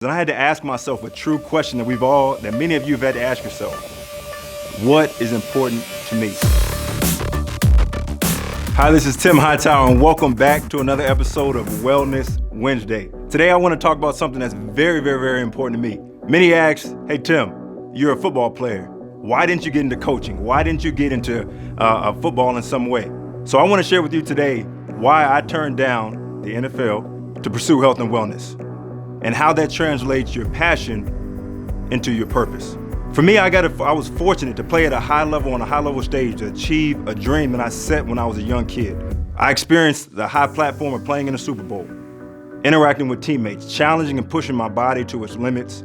And I had to ask myself a true question that many of you have had to ask yourself. What is important to me? Hi, this is Tim Hightower, and welcome back to another episode of Wellness Wednesday. Today, I want to talk about something that's very, very, very important to me. Many ask, hey, Tim, you're a football player. Why didn't you get into coaching? Why didn't you get into football in some way? So I want to share with you today why I turned down the NFL to pursue health and wellness, and how that translates your passion into your purpose. For me, I was fortunate to play at a high level on a high level stage to achieve a dream that I set when I was a young kid. I experienced the high platform of playing in a Super Bowl, interacting with teammates, challenging and pushing my body to its limits.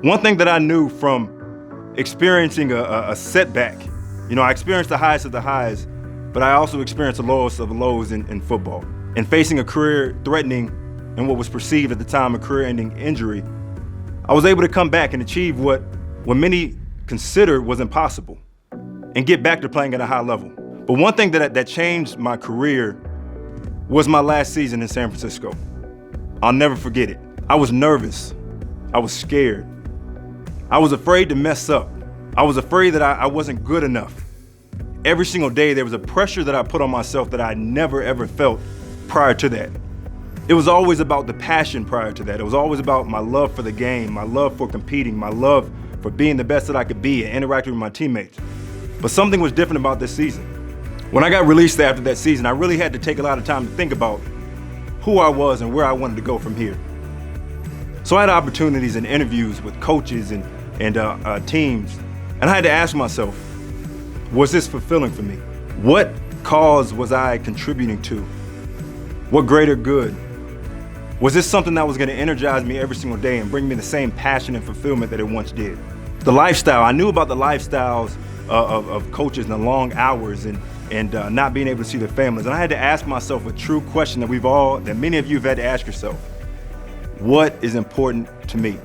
One thing that I knew from experiencing a setback, I experienced the highest of the highs, but I also experienced the lowest of the lows in football. And facing a career-threatening and what was perceived at the time a career-ending injury, I was able to come back and achieve what many considered was impossible and get back to playing at a high level. But one thing that changed my career was my last season in San Francisco. I'll never forget it. I was nervous. I was scared. I was afraid to mess up. I was afraid that I wasn't good enough. Every single day there was a pressure that I put on myself that I never ever felt prior to that. It was always about the passion prior to that. It was always about my love for the game, my love for competing, my love for being the best that I could be and interacting with my teammates. But something was different about this season. When I got released after that season, I really had to take a lot of time to think about who I was and where I wanted to go from here. So I had opportunities and interviews with coaches and teams, and I had to ask myself, was this fulfilling for me? What cause was I contributing to? What greater good? Was this something that was going to energize me every single day and bring me the same passion and fulfillment that it once did? The lifestyle, I knew about the lifestyles of coaches and the long hours and not being able to see their families. And I had to ask myself a true question that many of you have had to ask yourself. What is important to me?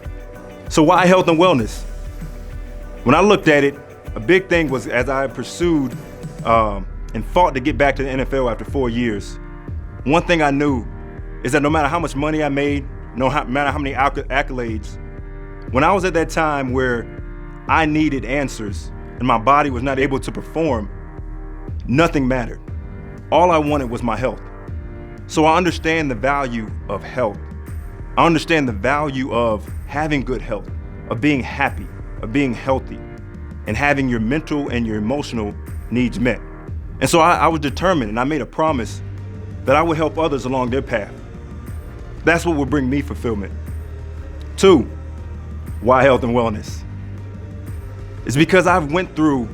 So why health and wellness? When I looked at it, a big thing was as I pursued and fought to get back to the NFL after 4 years, one thing I knew is that no matter how much money I made, no matter how many accolades, when I was at that time where I needed answers and my body was not able to perform, nothing mattered. All I wanted was my health. So I understand the value of health. I understand the value of having good health, of being happy, of being healthy, and having your mental and your emotional needs met. And so I was determined, and I made a promise that I would help others along their path. That's what would bring me fulfillment. 2, why health and wellness? It's because I've went through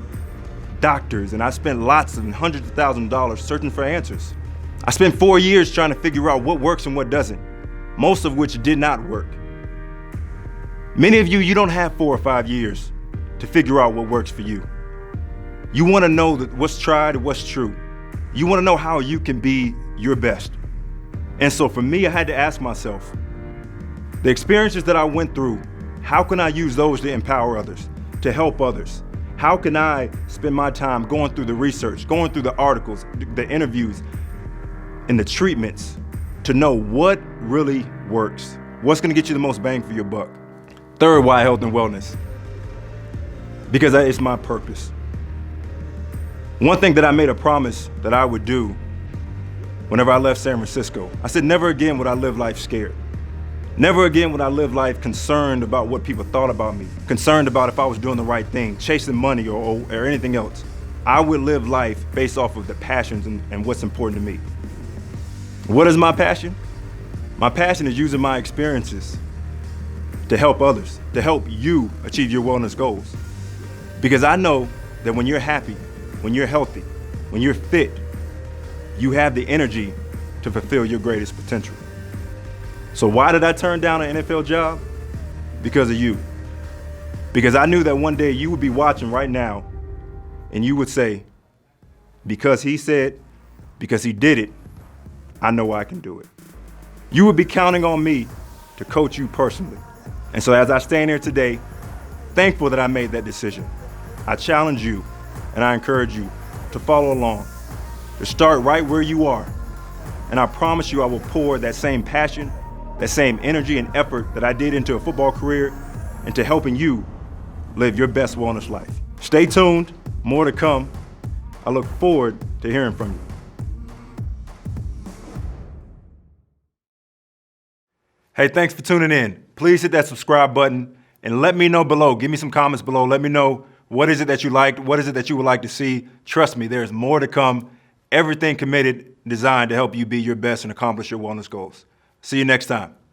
doctors and I spent lots and hundreds of thousands of dollars searching for answers. I spent 4 years trying to figure out what works and what doesn't, most of which did not work. Many of you don't have 4 or 5 years to figure out what works for you. You want to know what's tried and what's true. You want to know how you can be your best. And so for me, I had to ask myself, the experiences that I went through, how can I use those to empower others, to help others? How can I spend my time going through the research, going through the articles, the interviews, and the treatments to know what really works? What's going to get you the most bang for your buck? 3rd, why health and wellness? Because it's my purpose. One thing that I made a promise that I would do whenever I left San Francisco, I said, never again would I live life scared. Never again would I live life concerned about what people thought about me, concerned about if I was doing the right thing, chasing money or anything else. I would live life based off of the passions and what's important to me. What is my passion? My passion is using my experiences to help others, to help you achieve your wellness goals. Because I know that when you're happy, when you're healthy, when you're fit, you have the energy to fulfill your greatest potential. So why did I turn down an NFL job? Because of you. Because I knew that one day you would be watching right now and you would say, because he said, because he did it, I know I can do it. You would be counting on me to coach you personally. And so as I stand here today, thankful that I made that decision, I challenge you and I encourage you to follow along, to start right where you are. And I promise you I will pour that same passion, that same energy and effort that I did into a football career into helping you live your best wellness life. Stay tuned, more to come. I look forward to hearing from you. Hey, thanks for tuning in. Please hit that subscribe button and let me know below. Give me some comments below. Let me know what is it that you liked, what is it that you would like to see. Trust me, there's more to come. Everything committed, designed to help you be your best and accomplish your wellness goals. See you next time.